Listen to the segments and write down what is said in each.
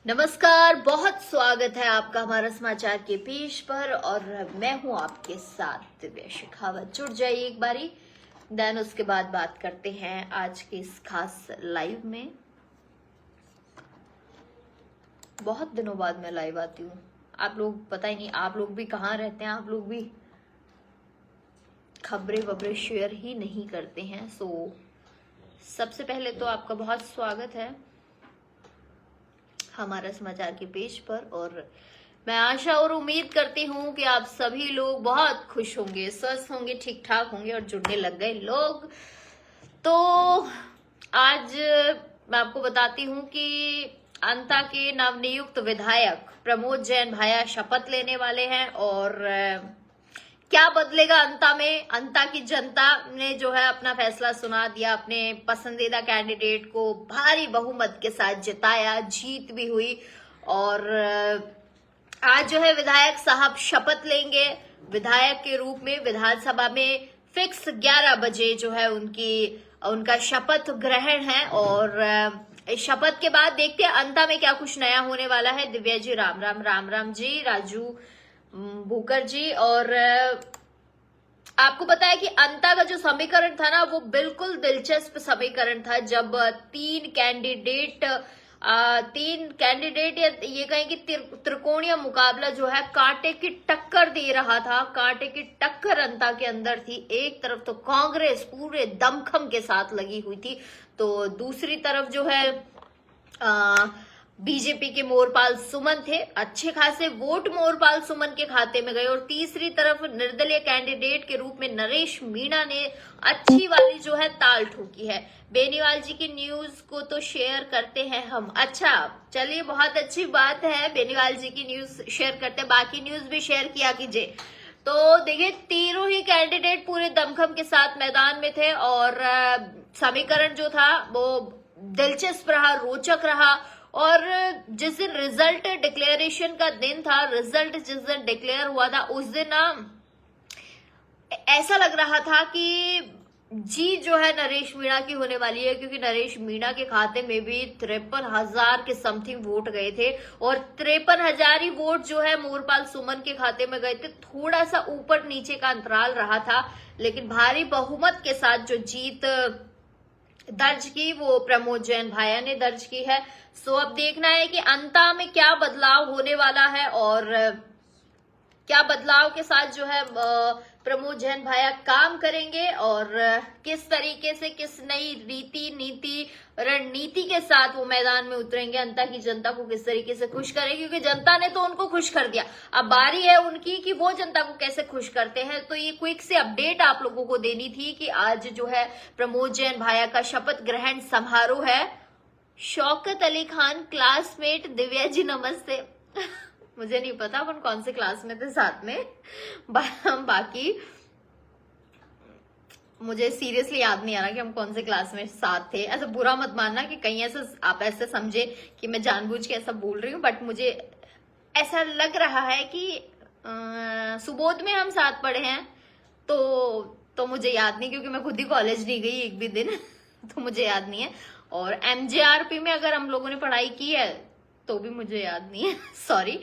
नमस्कार, बहुत स्वागत है आपका हमारा समाचार के पेज पर। और मैं हूं आपके साथ दिव्या शेखावत। जुड़ जाइए एक बारी, देन उसके बाद बात करते हैं आज के इस खास लाइव में। बहुत दिनों बाद मैं लाइव आती हूँ। आप लोग पता ही नहीं, आप लोग भी कहाँ रहते हैं, आप लोग भी खबरें वबरें शेयर ही नहीं करते हैं। सबसे पहले तो आपका बहुत स्वागत है हमारा समाचार के पेज पर। और मैं आशा और उम्मीद करती हूँ कि आप सभी लोग बहुत खुश होंगे, स्वस्थ होंगे, ठीक ठाक होंगे और जुड़ने लग गए लोग। तो आज मैं आपको बताती हूँ कि अंता के नवनियुक्त विधायक प्रमोद जैन भाया शपथ लेने वाले हैं। और क्या बदलेगा अंता में, अंता की जनता ने जो है अपना फैसला सुना दिया, अपने पसंदीदा कैंडिडेट को भारी बहुमत के साथ जिताया, जीत भी हुई। और आज जो है विधायक साहब शपथ लेंगे विधायक के रूप में विधानसभा में। फिक्स 11 बजे जो है उनका शपथ ग्रहण है। और इस शपथ के बाद देखते हैं अंता में क्या कुछ नया होने वाला है। दिव्या जी राम राम, राम राम जी, राजू भूकर जी। और आपको पता है कि अंता का जो समीकरण था ना, वो बिल्कुल दिलचस्प समीकरण था। जब तीन कैंडिडेट या ये कहें कि त्रिकोणीय मुकाबला जो है कांटे की टक्कर दे रहा था। कांटे की टक्कर अंता के अंदर थी। एक तरफ तो कांग्रेस पूरे दमखम के साथ लगी हुई थी, तो दूसरी तरफ जो है बीजेपी के मोरपाल सुमन थे। अच्छे खासे वोट मोरपाल सुमन के खाते में गए। और तीसरी तरफ निर्दलीय कैंडिडेट के रूप में नरेश मीणा ने अच्छी वाली जो है ताल ठोकी है। बेनीवाल जी की न्यूज को तो शेयर करते हैं हम। अच्छा, चलिए, बहुत अच्छी बात है, बेनीवाल जी की न्यूज शेयर करते हैं, बाकी न्यूज भी शेयर किया कीजिए। तो देखिए, तीनों ही कैंडिडेट पूरे दमखम के साथ मैदान में थे। और समीकरण जो था वो दिलचस्प रहा, रोचक रहा। और जिस दिन रिजल्ट डिक्लेरेशन का दिन था, रिजल्ट जिस दिन डिक्लेयर हुआ था, उस दिन ना ऐसा लग रहा था कि जीत जो है नरेश मीणा की होने वाली है, क्योंकि नरेश मीणा के खाते में भी 53,000 के समथिंग वोट गए थे। और 53,000 ही वोट जो है मोरपाल सुमन के खाते में गए थे। थोड़ा सा ऊपर नीचे का अंतराल रहा था, लेकिन भारी बहुमत के साथ जो जीत दर्ज की वो प्रमोद जैन भाया ने दर्ज की है। अब देखना है कि अंता में क्या बदलाव होने वाला है और क्या बदलाव के साथ जो है प्रमोद जैन भाया काम करेंगे, और किस तरीके से, किस नई नीति रणनीति के साथ वो मैदान में उतरेंगे, अंता की जनता को किस तरीके से खुश करेंगे। क्योंकि जनता ने तो उनको खुश कर दिया, अब बारी है उनकी कि वो जनता को कैसे खुश करते हैं। तो ये क्विक से अपडेट आप लोगों को देनी थी कि आज जो है प्रमोद जैन भाया का शपथ ग्रहण समारोह है। शौकत अली खान क्लासमेट दिव्या जी नमस्ते। मुझे नहीं पता अपन कौन से क्लास में थे साथ में, बाकी मुझे सीरियसली याद नहीं आ रहा कि हम कौन से क्लास में साथ थे। ऐसा बुरा मत मानना कि कहीं ऐसा आप ऐसे समझे कि मैं जानबूझ के ऐसा बोल रही हूँ, बट मुझे ऐसा लग रहा है कि सुबोध में हम साथ पढ़े हैं। तो मुझे याद नहीं, क्योंकि मैं खुद ही कॉलेज नहीं गई एक भी दिन तो मुझे याद नहीं है। और MJRP में अगर हम लोगों ने पढ़ाई की है तो भी मुझे याद नहीं है सॉरी।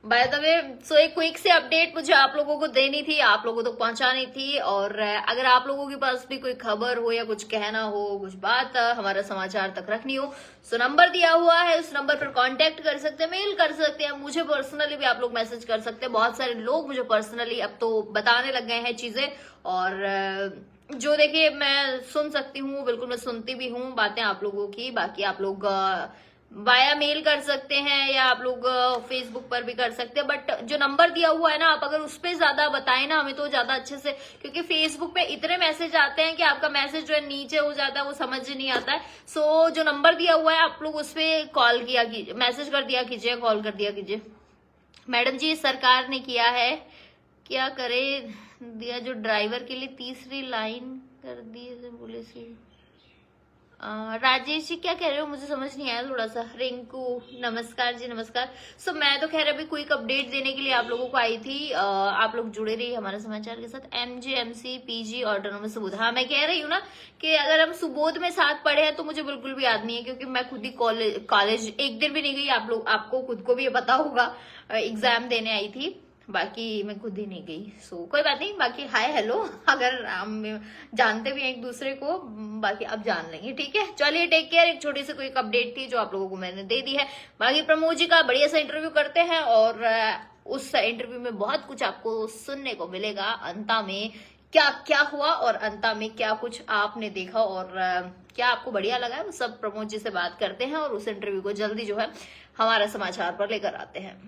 बाय द वे, एक क्विक से अपडेट मुझे आप लोगों को देनी थी, आप लोगों तक पहुंचानी थी। और अगर आप लोगों के पास भी कोई खबर हो या कुछ कहना हो, कुछ बात हमारा समाचार तक रखनी हो, तो नंबर दिया हुआ है, उस नंबर पर कांटेक्ट कर सकते हैं, मेल कर सकते हैं, मुझे पर्सनली भी आप लोग मैसेज कर सकते हैं। बहुत सारे लोग मुझे पर्सनली अब तो बताने लग गए हैं चीजें। और जो देखिए मैं सुन सकती हूँ, बिल्कुल मैं सुनती भी हूँ बातें आप लोगों की। बाकी आप लोग वाया मेल कर सकते हैं या आप लोग फेसबुक पर भी कर सकते हैं। बट जो नंबर दिया हुआ है ना, आप अगर उस पर ज्यादा बताएं ना हमें, तो ज्यादा अच्छे से, क्योंकि फेसबुक पे इतने मैसेज आते हैं कि आपका मैसेज जो है नीचे हो जाता है, वो समझ नहीं आता है। जो नंबर दिया हुआ है आप लोग उस पर कॉल किया कीजिए, मैसेज कर दिया कीजिए, कॉल कर दिया कीजिए। मैडम जी, सरकार ने किया है, क्या करे दिया, जो ड्राइवर के लिए तीसरी लाइन कर दी है पुलिस की। राजेश जी क्या कह रहे हो, मुझे समझ नहीं आया थोड़ा सा। रिंकू नमस्कार जी, नमस्कार। सो मैं तो खैर अभी क्विक अपडेट देने के लिए आप लोगों को आई थी। आप लोग जुड़े रहिए हमारे समाचार के साथ। MGMC PG autonomous Subodh. हाँ, मैं कह रही हूँ ना कि अगर हम सुबोध में साथ पढ़े हैं तो मुझे बिल्कुल भी याद नहीं है, क्योंकि मैं खुद ही कॉलेज एक दिन भी नहीं गई। आपको खुद को भी ये पता होगा, एग्जाम देने आई थी, बाकी मैं खुद ही नहीं गई। सो कोई बात नहीं। बाकी हाय हेलो, अगर हम जानते भी हैं एक दूसरे को, बाकी अब जान लेंगे, ठीक है। चलिए टेक केयर। एक छोटी सी कोई अपडेट थी जो आप लोगों को मैंने दे दी है। बाकी प्रमोद जी का बढ़िया सा इंटरव्यू करते हैं और उस इंटरव्यू में बहुत कुछ आपको सुनने को मिलेगा। अंता में क्या क्या हुआ और अंता में क्या कुछ आपने देखा और क्या आपको बढ़िया लगा है, वो सब प्रमोद जी से बात करते हैं और उस इंटरव्यू को जल्दी जो है हमारा समाचार पर लेकर आते हैं।